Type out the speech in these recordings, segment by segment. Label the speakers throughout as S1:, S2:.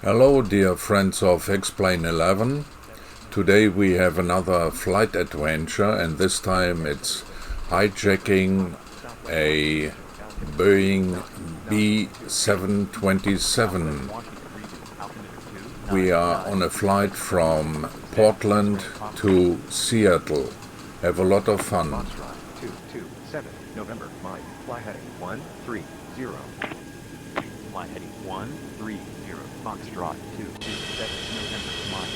S1: Hello dear friends of Explain 11. Today we have another flight adventure, and this time it's hijacking a Boeing B727. We are on a flight from Portland to Seattle. Have a lot of fun.
S2: 227 November, Mike. Fly heading 130. Fly heading 130. Foxtrot 227 November, Mike.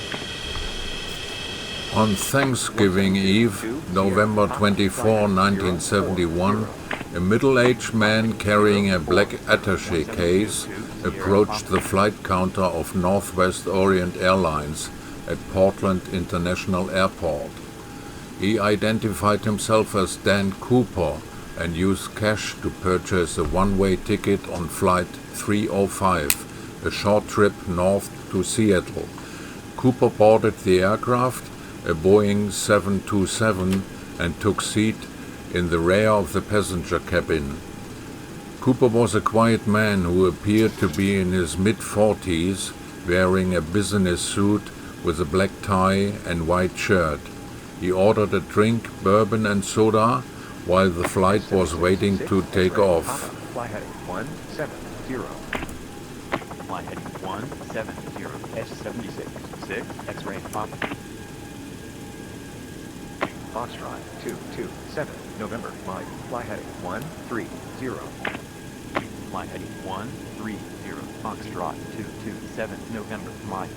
S1: On Thanksgiving Eve, November 24, 1971, a middle-aged man carrying a black attaché case approached the flight counter of Northwest Orient Airlines at Portland International Airport. He identified himself as Dan Cooper and used cash to purchase a one-way ticket on Flight 305, a short trip north to Seattle. Cooper boarded the aircraft, a Boeing 727, and took seat in the rear of the passenger cabin. Cooper was a quiet man who appeared to be in his mid-40s, wearing a business suit with a black tie and white shirt. He ordered a drink, bourbon and soda, while the flight was waiting to take off.
S2: Fly heading 170. Fly heading 170. S76 6 X-ray Pop. Foxtrot 227 November, Mike. Fly heading 130. Fly heading 130. Foxtrot 227 November, Mike.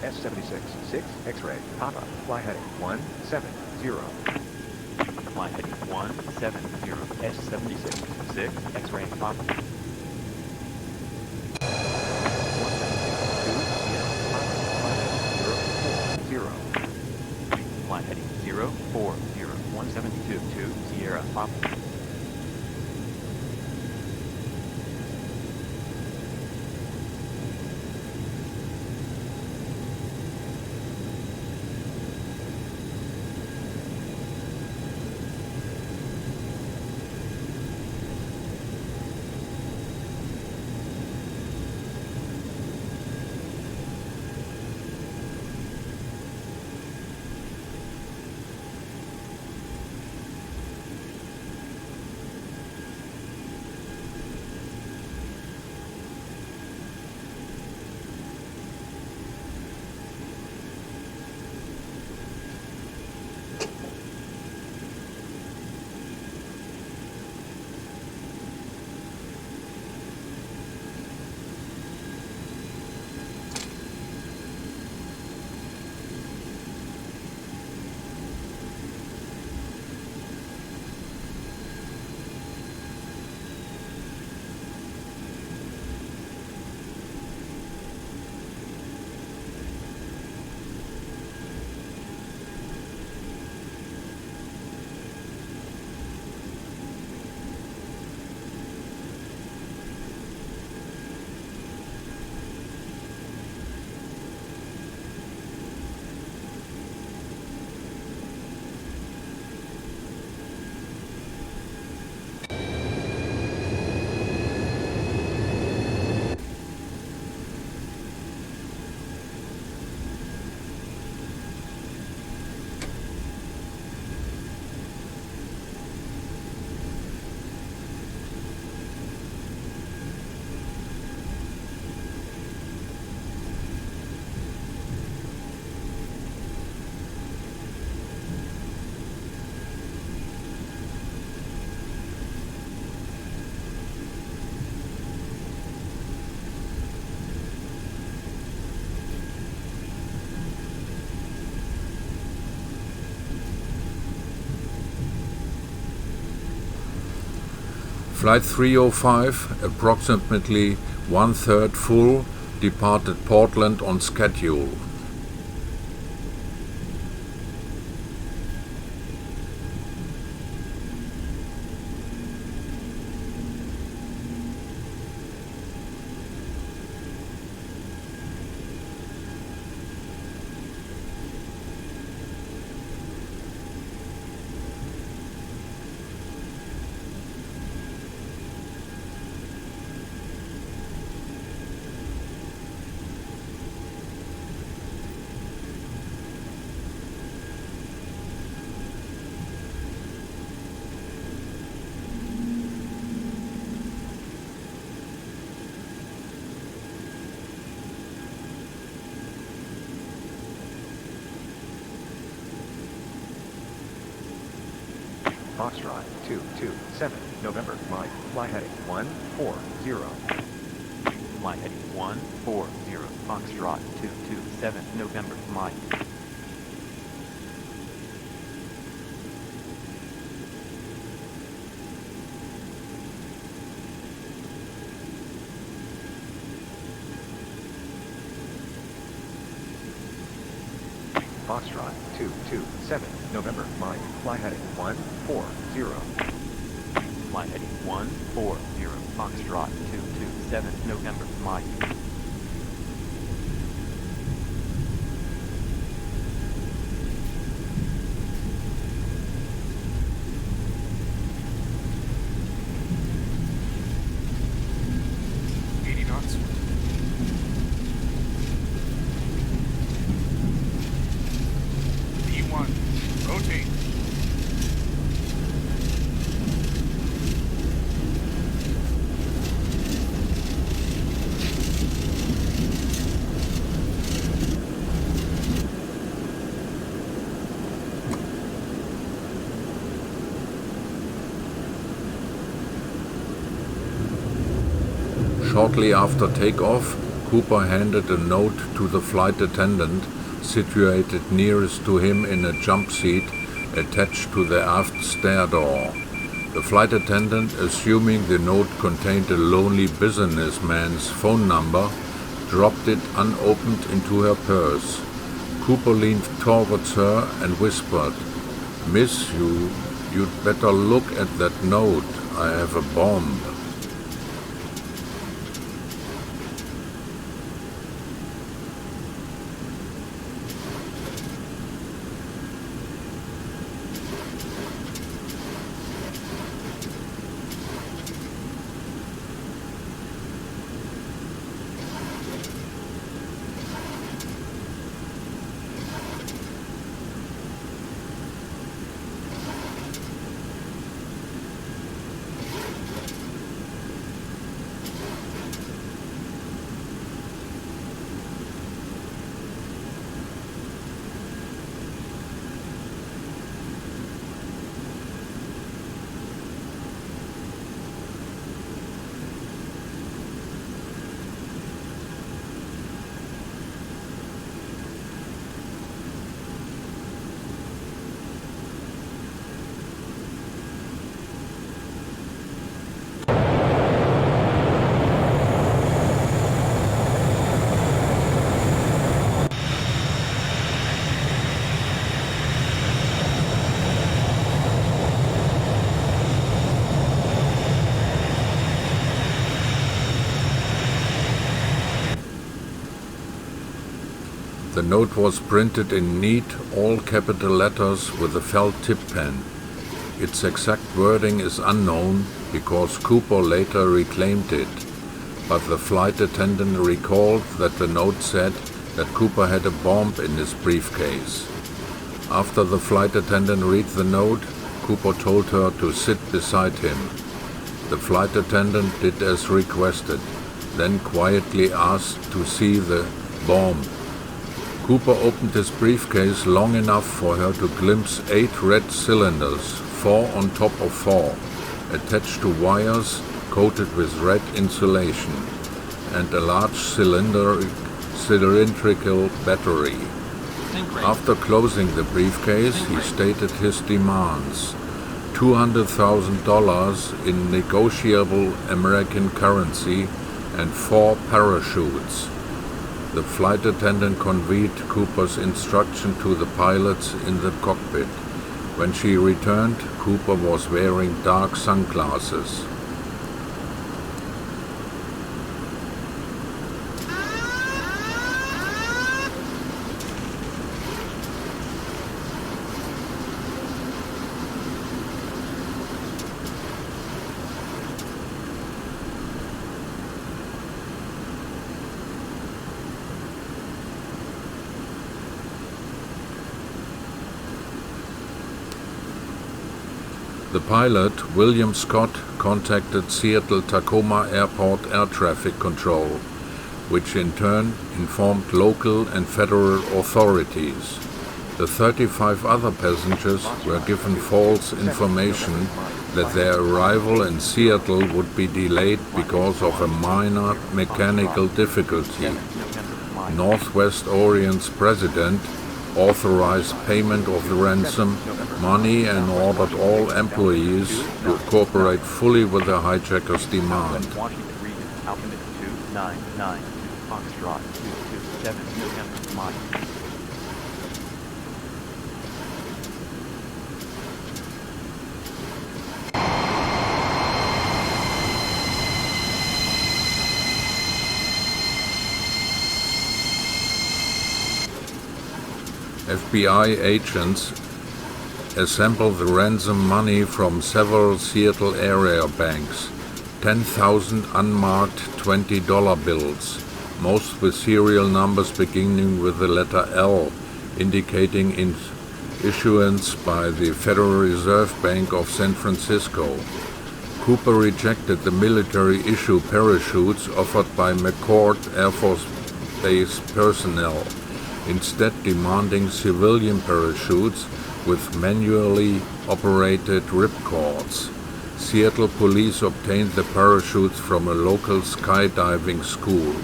S2: S76 6 X-ray Papa. Fly heading 170. Fly heading 170. S76 6 X-ray Papa. 172 Fly heading 040 172 2 Sierra Papa.
S1: Flight 305, approximately one-third full, departed Portland on schedule.
S2: Foxtrot 227, November, Mike, fly heading 140. Fly heading 140, Foxtrot 227, November, Mike. Foxtrot 227, November, Mike, fly heading 140. Fly heading 140, Foxtrot 227, November, Mike.
S1: Shortly after takeoff, Cooper handed a note to the flight attendant situated nearest to him in a jump seat attached to the aft stair door. The flight attendant, assuming the note contained a lonely businessman's phone number, dropped it unopened into her purse. Cooper leaned towards her and whispered, "Miss, you'd better look at that note. I have a bomb." The note was printed in neat, all-capital letters with a felt tip pen. Its exact wording is unknown because Cooper later reclaimed it, but the flight attendant recalled that the note said that Cooper had a bomb in his briefcase. After the flight attendant read the note, Cooper told her to sit beside him. The flight attendant did as requested, then quietly asked to see the bomb. Cooper opened his briefcase long enough for her to glimpse 8 red cylinders, 4 on top of 4, attached to wires coated with red insulation, and a large cylindrical battery. After closing the briefcase, he stated his demands: $200,000 in negotiable American currency and 4 parachutes. The flight attendant conveyed Cooper's instruction to the pilots in the cockpit. When she returned, Cooper was wearing dark sunglasses. The pilot, William Scott, contacted Seattle-Tacoma Airport Air Traffic Control, which in turn informed local and federal authorities. The 35 other passengers were given false information that their arrival in Seattle would be delayed because of a minor mechanical difficulty. Northwest Orient's president authorized payment of the ransom money and ordered all employees to cooperate fully with the hijackers' demand.
S2: Washington region, altimeter 2992, Foxtrot 227, November, Mike.
S1: FBI agents assembled the ransom money from several Seattle area banks, 10,000 unmarked $20 bills, most with serial numbers beginning with the letter L, indicating issuance by the Federal Reserve Bank of San Francisco. Cooper rejected the military-issue parachutes offered by McCord Air Force Base personnel, instead demanding civilian parachutes with manually operated ripcords. Seattle police obtained the parachutes from a local skydiving school.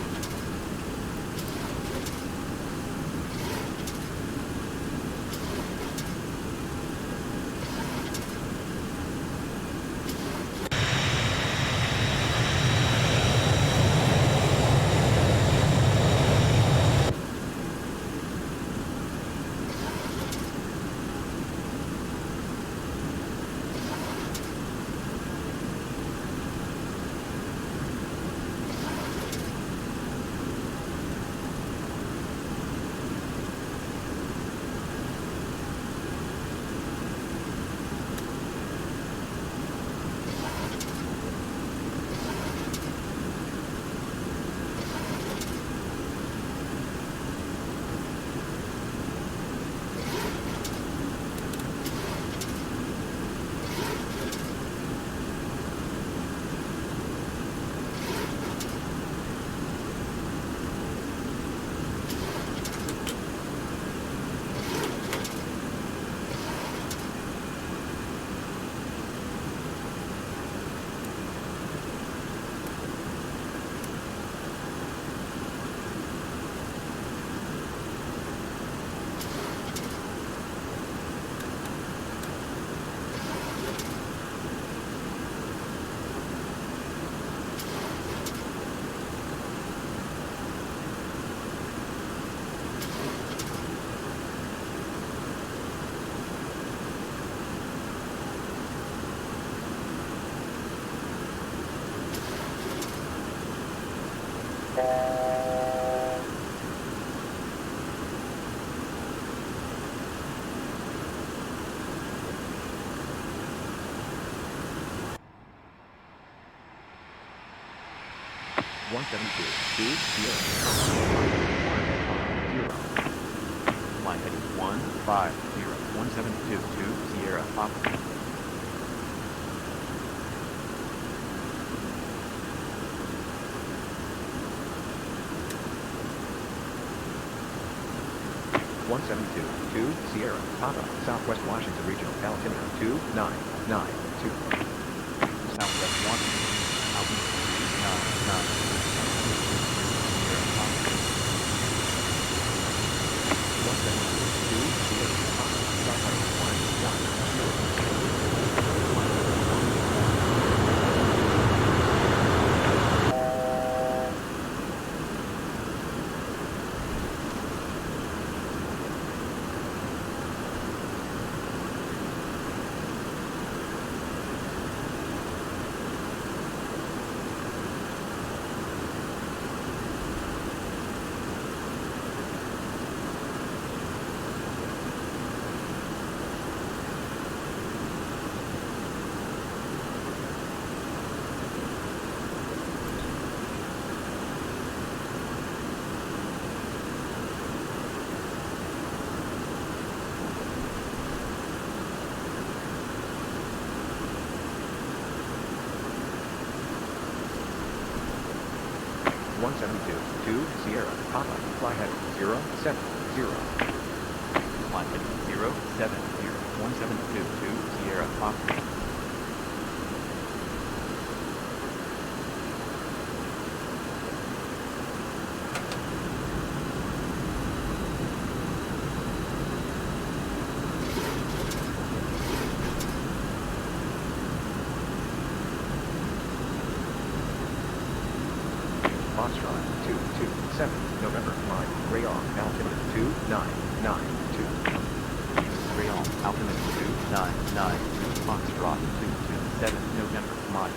S2: Flight heading 1501722 Sierra Fox. Sierra Papa, Southwest Washington Regional, altimeter 2992. Southwest Washington, altimeter 299. Sierra Papa. 172 Sierra Papa, Southwest 190. Sierra Papa, fly heading 070. Flight heading 0701722 Sierra Foxtrot. Foxtrot 227, November, line, Rayon, altimeter 2992. Rayon, altimeter 2992, Foxtrot 227, November, line.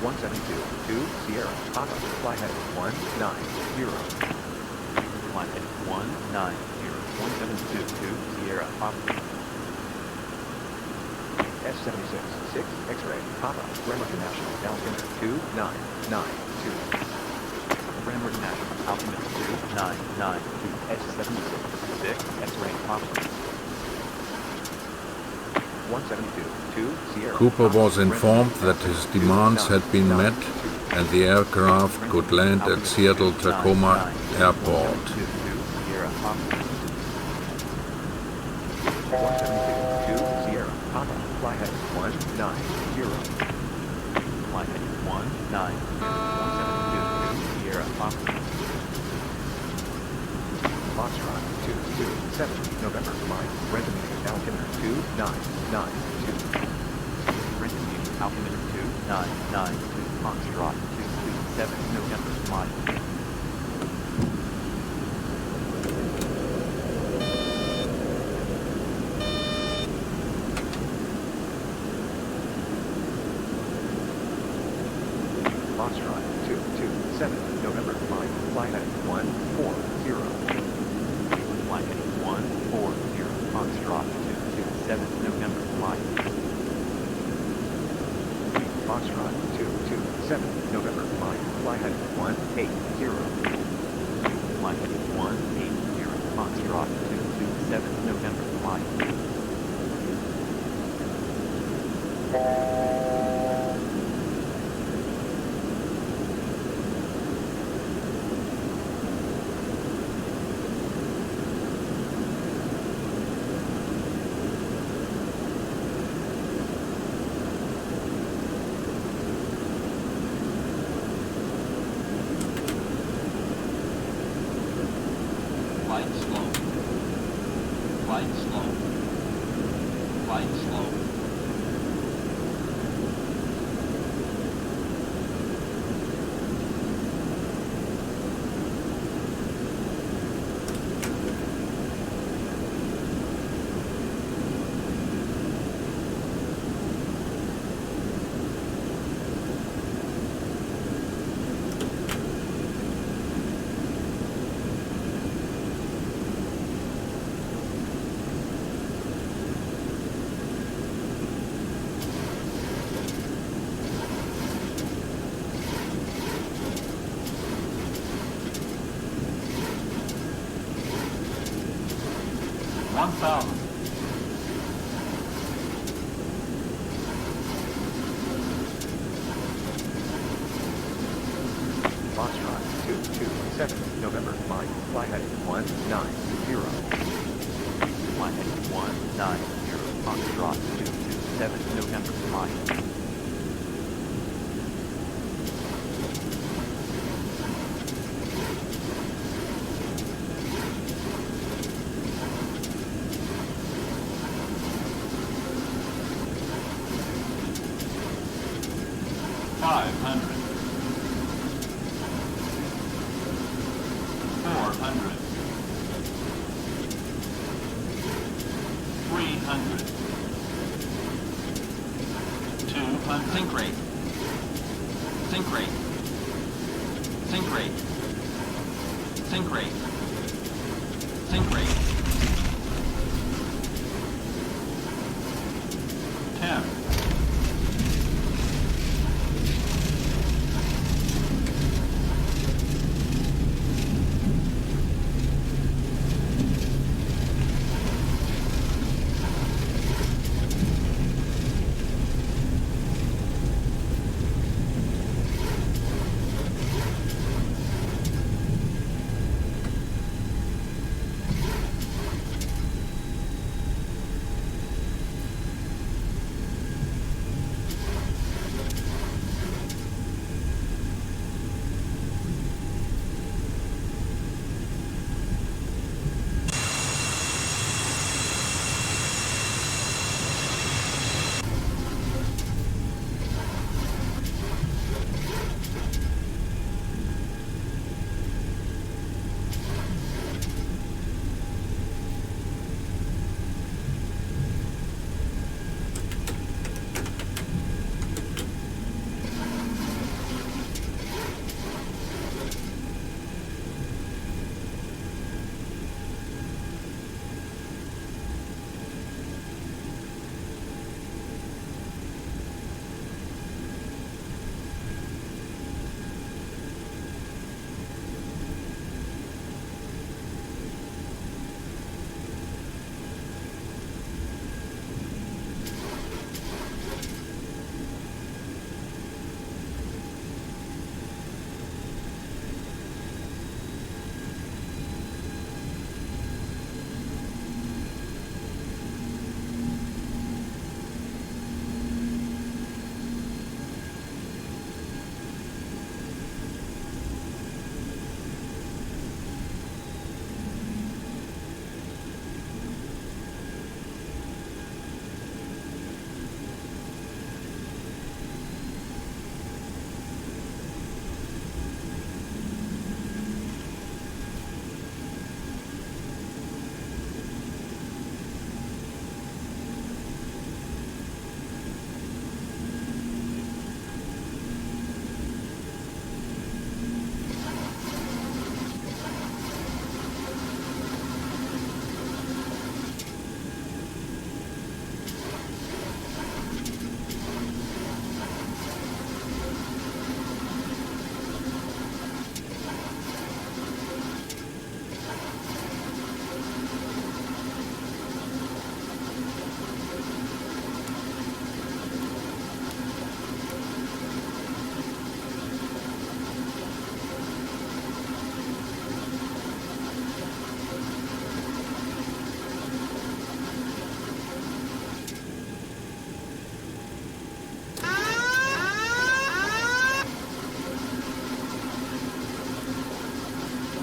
S2: One 2 Sierra, Papa, fly heading 190. Flight heading 190, 1722 Sierra Papa. S76, 6 X-ray, Papa, Ram International, altimeter 2992. Ram International, altimeter 2992, S76, 6 X-ray, Papa. 172, 2 Sierra.
S1: Cooper was informed that his demands had been met and the aircraft could land at Seattle-Tacoma Airport.
S2: 172 Sierra Papa, fly heading 190. Fly heading 190. 172 Sierra Papa. Foxtrot 227 November, line, Renton, altimeter 2992. Renton, altimeter 2992. Foxtrot 227 November, line. Foxtrot 227 November, line, fly heading 140. Fly heading 140, Foxtrot 227 November, line. Foxtrot 227 November, line, fly heading 180. Fly heading 180, Foxtrot 227 November, line.
S3: Flight slow. Flight slow. Flight slow.
S2: Foxtrot 227 November, line, fly heading 190. Fly heading 190, Foxtrot 227 November, line.
S3: Sync rate. Sync rate. Sync rate. Sync rate. Sync rate. 10.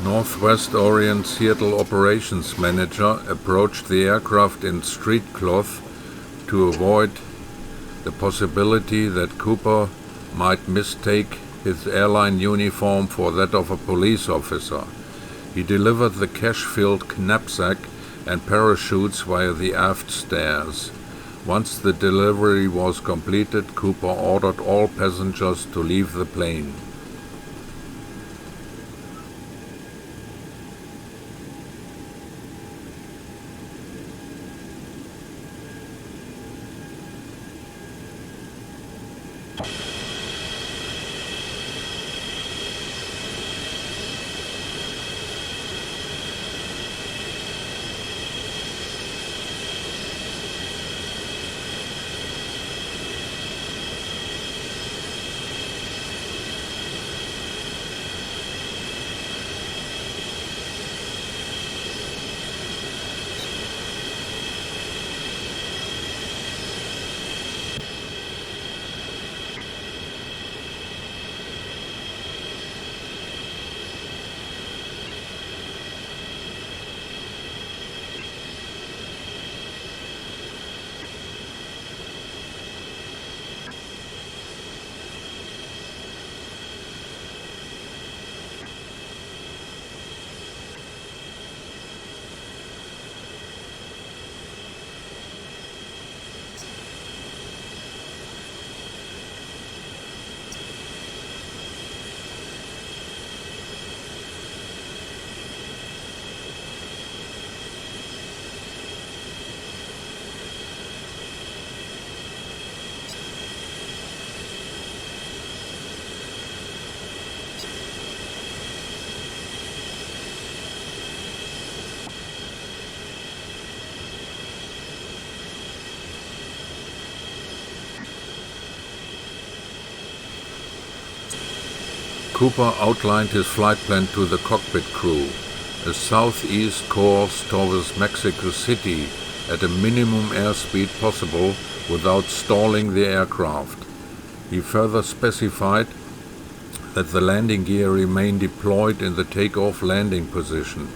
S1: Northwest Orient Seattle operations manager approached the aircraft in street cloth to avoid the possibility that Cooper might mistake his airline uniform for that of a police officer. He delivered the cash-filled knapsack and parachutes via the aft stairs. Once the delivery was completed, Cooper ordered all passengers to leave the plane. Cooper outlined his flight plan to the cockpit crew, a southeast course towards Mexico City at a minimum airspeed possible without stalling the aircraft. He further specified that the landing gear remain deployed in the takeoff landing position,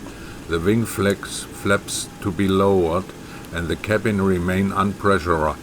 S1: the wing flaps to be lowered, and the cabin remain unpressurized.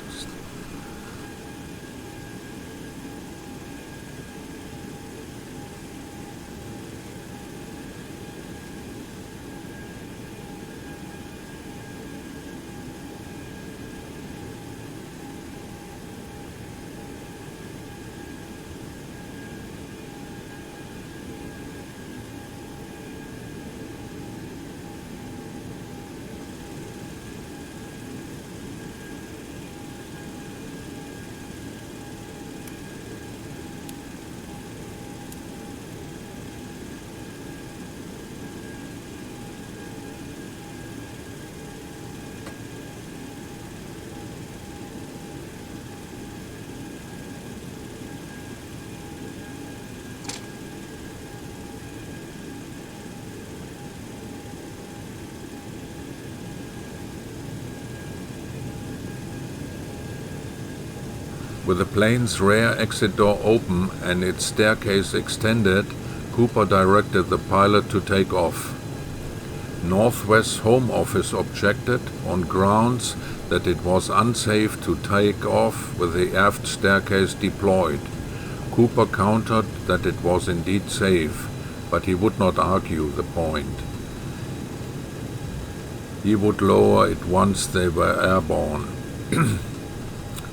S1: With the plane's rear exit door open and its staircase extended, Cooper directed the pilot to take off. Northwest's Home Office objected on grounds that it was unsafe to take off with the aft staircase deployed. Cooper countered that it was indeed safe, but he would not argue the point. He would lower it once they were airborne.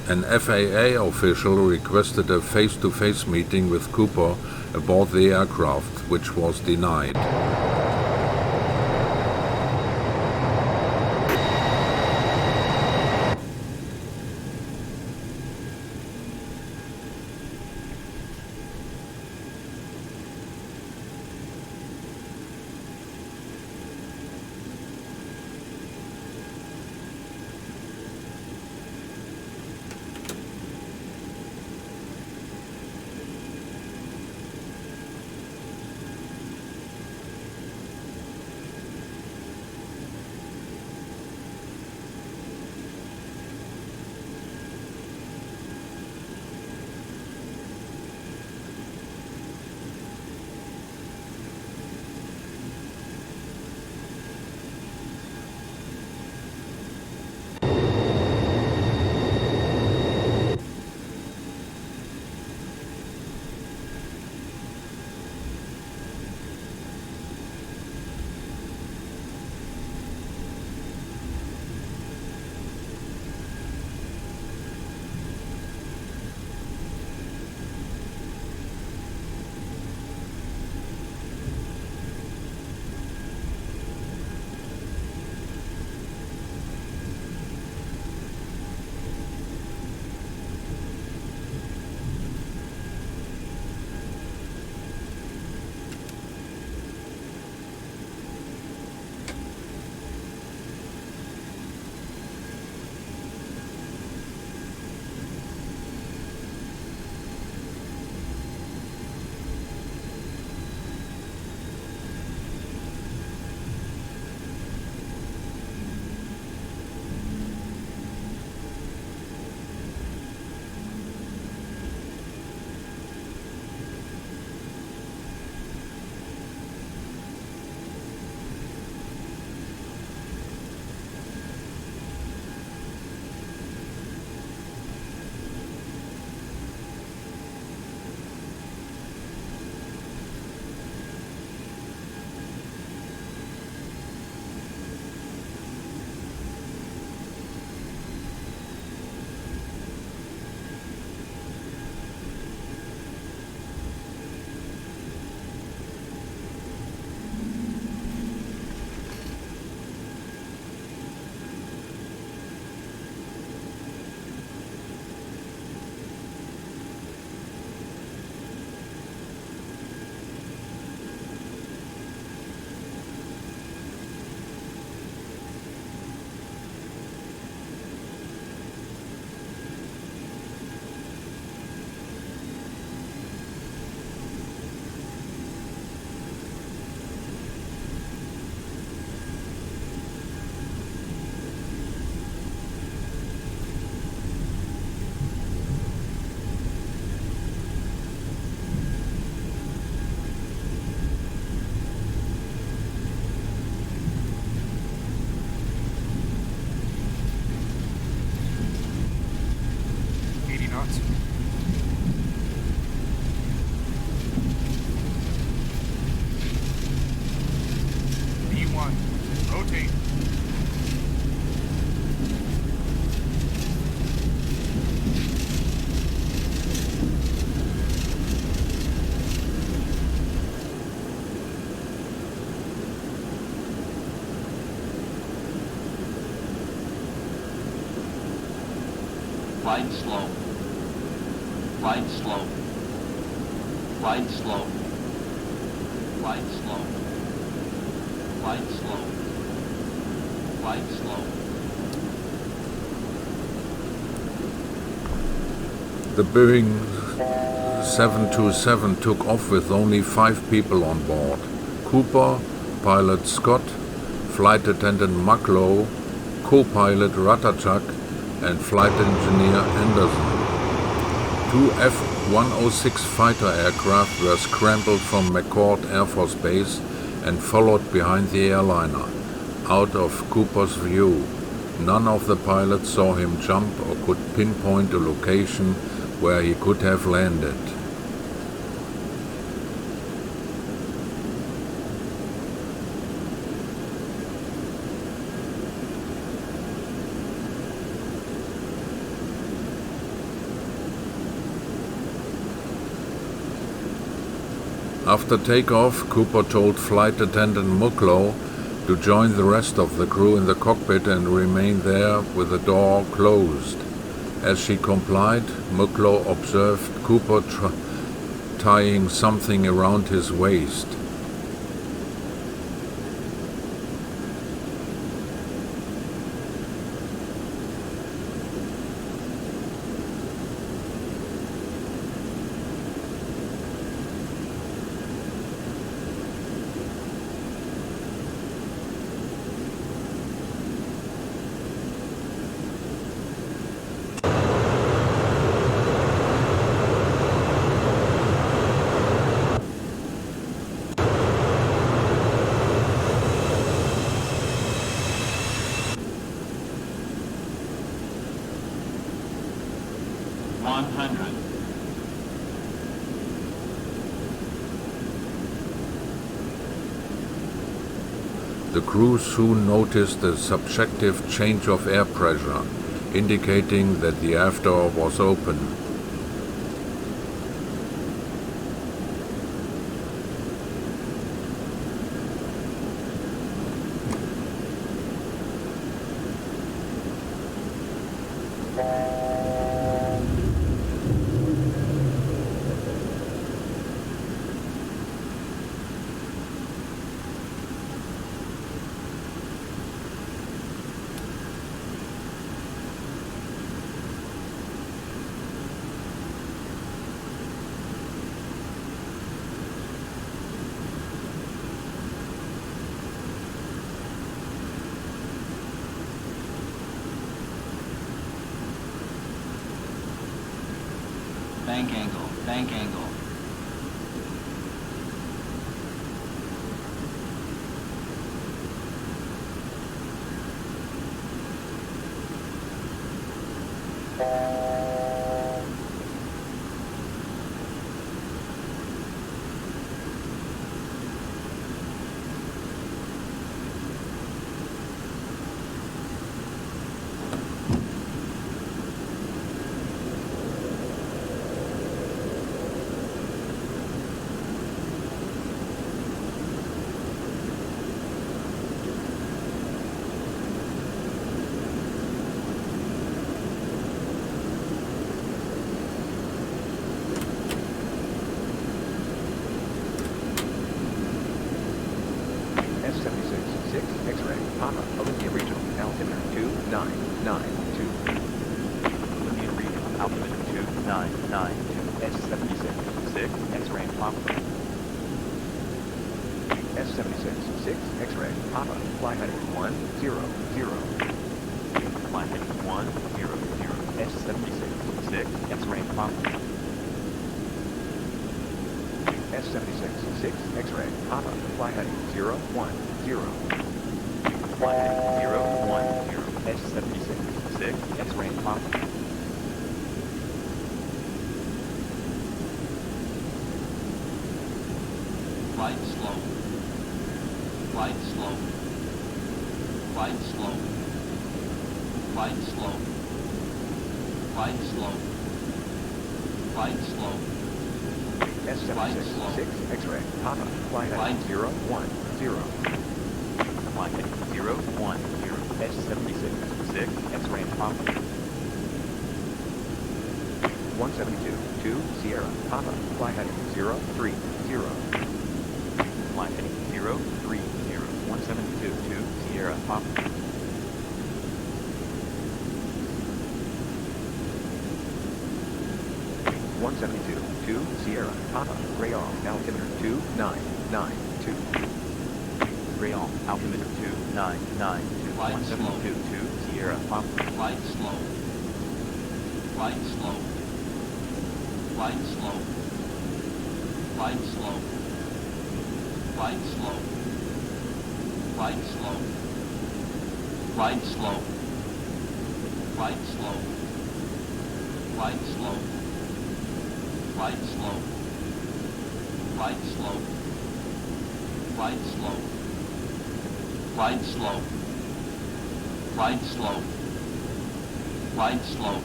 S1: An FAA official requested a face-to-face meeting with Cooper aboard the aircraft, which was denied.
S4: B1, rotate.
S3: Glide slow. Glide slow. Glide slow. Glide slow. Glide slow. Glide slow.
S1: The Boeing 727 took off with only 5 people on board. Cooper, pilot Scott, flight attendant Mucklow, co-pilot Rudder and flight engineer Anderson. 2 F-106 fighter aircraft were scrambled from McCord Air Force Base and followed behind the airliner, out of Cooper's view. None of the pilots saw him jump or could pinpoint a location where he could have landed. After takeoff, Cooper told flight attendant Mucklow to join the rest of the crew in the cockpit and remain there with the door closed. As she complied, Mucklow observed Cooper tying something around his waist. The crew soon noticed a subjective change of air pressure, indicating that the aft door was open.
S3: Bank angle, bank angle. Glide slope. Glide slope. Glide slope. Glide slope. Glide slope.
S2: S76, 6, X-ray, Papa, flight heading 010. Flight heading 010, S76, 6, X-ray, Papa. 172, 2, Sierra, Papa, flight heading 030. Flight heading 030, 172, 2, Sierra, Papa. 172, 2, Sierra, Papa, Rayon, altimeter 2992. Rayon, altimeter 2992.
S3: Glide
S2: 172, 2, Sierra, Papa.
S3: Glide slope. Glide slope. Glide slope. Glide slope. Glide slope. Glide slope. Glide slope. Glide slope. Glide slope. Glide slope. Glide slope. Glide slope. Glide slope. Glide slope. Glide slope.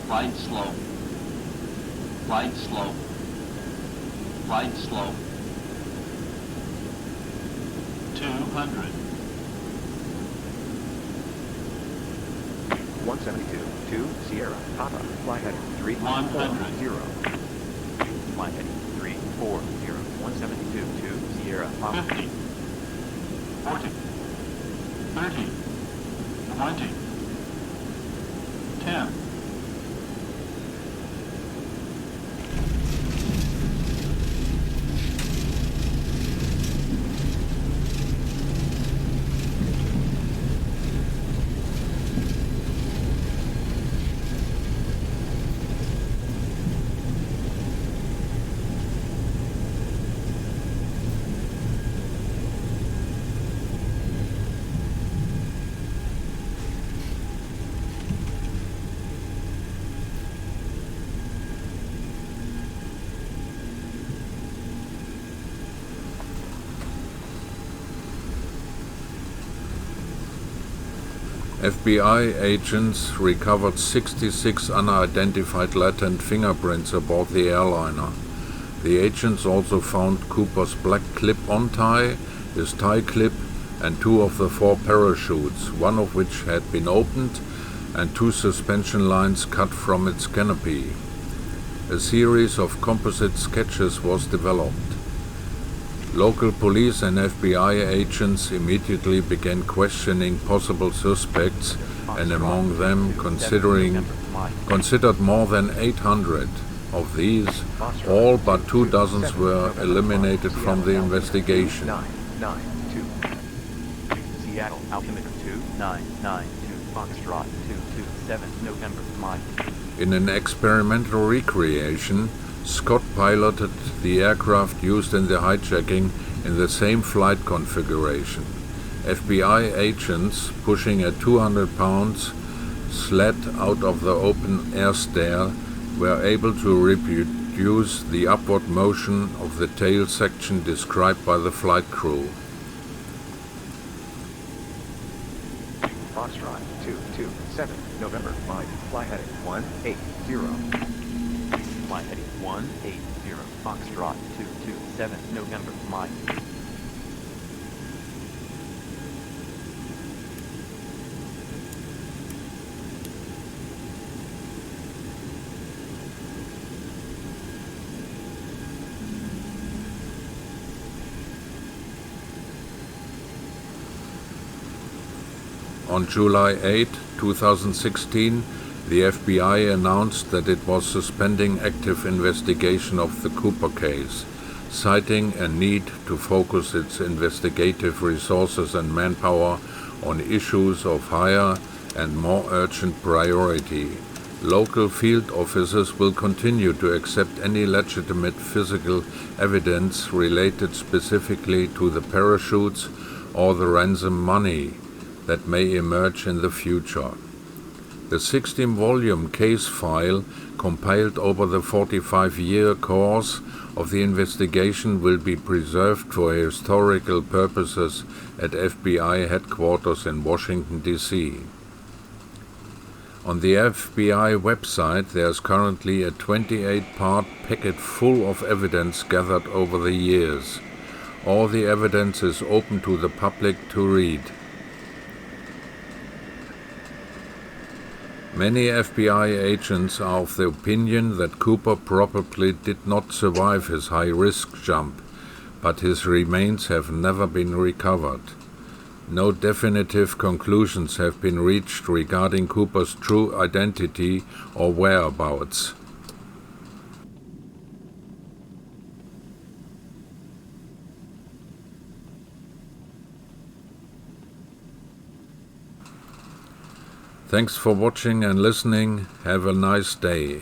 S3: Glide slope. Glide slope. Glide slope. 200.
S2: 172, 2, Sierra, Papa, flight heading 340. Flight heading 340. 172, 2, Sierra, Papa.
S3: 50. 40. 30. 20. 10.
S1: FBI agents recovered 66 unidentified latent fingerprints aboard the airliner. The agents also found Cooper's black clip-on tie, his tie clip, and 2 of the 4 parachutes, one of which had been opened, and 2 suspension lines cut from its canopy. A series of composite sketches was developed. Local police and FBI agents immediately began questioning possible suspects, and among them considered more than 800. Of these, all but 2 dozens were eliminated from the investigation.
S2: 992. Seattle, altimeter 2992, Foxtrot 227, November, Mike.
S1: In an experimental recreation, Scott piloted the aircraft used in the hijacking in the same flight configuration. FBI agents pushing a 200-pound sled out of the open air stair were able to reproduce the upward motion of the tail section described by the flight crew.
S2: Foxtrot 227, November, Mike. Flight heading 180. Flight heading 180, Foxtrot 227, November, Mike.
S1: On July 8, 2016, the FBI announced that it was suspending active investigation of the Cooper case, citing a need to focus its investigative resources and manpower on issues of higher and more urgent priority. Local field officers will continue to accept any legitimate physical evidence related specifically to the parachutes or the ransom money that may emerge in the future. The 16-volume case file compiled over the 45-year course of the investigation will be preserved for historical purposes at FBI headquarters in Washington, D.C. On the FBI website there is currently a 28-part packet full of evidence gathered over the years. All the evidence is open to the public to read. Many FBI agents are of the opinion that Cooper probably did not survive his high-risk jump, but his remains have never been recovered. No definitive conclusions have been reached regarding Cooper's true identity or whereabouts. Thanks for watching and listening. Have a nice day.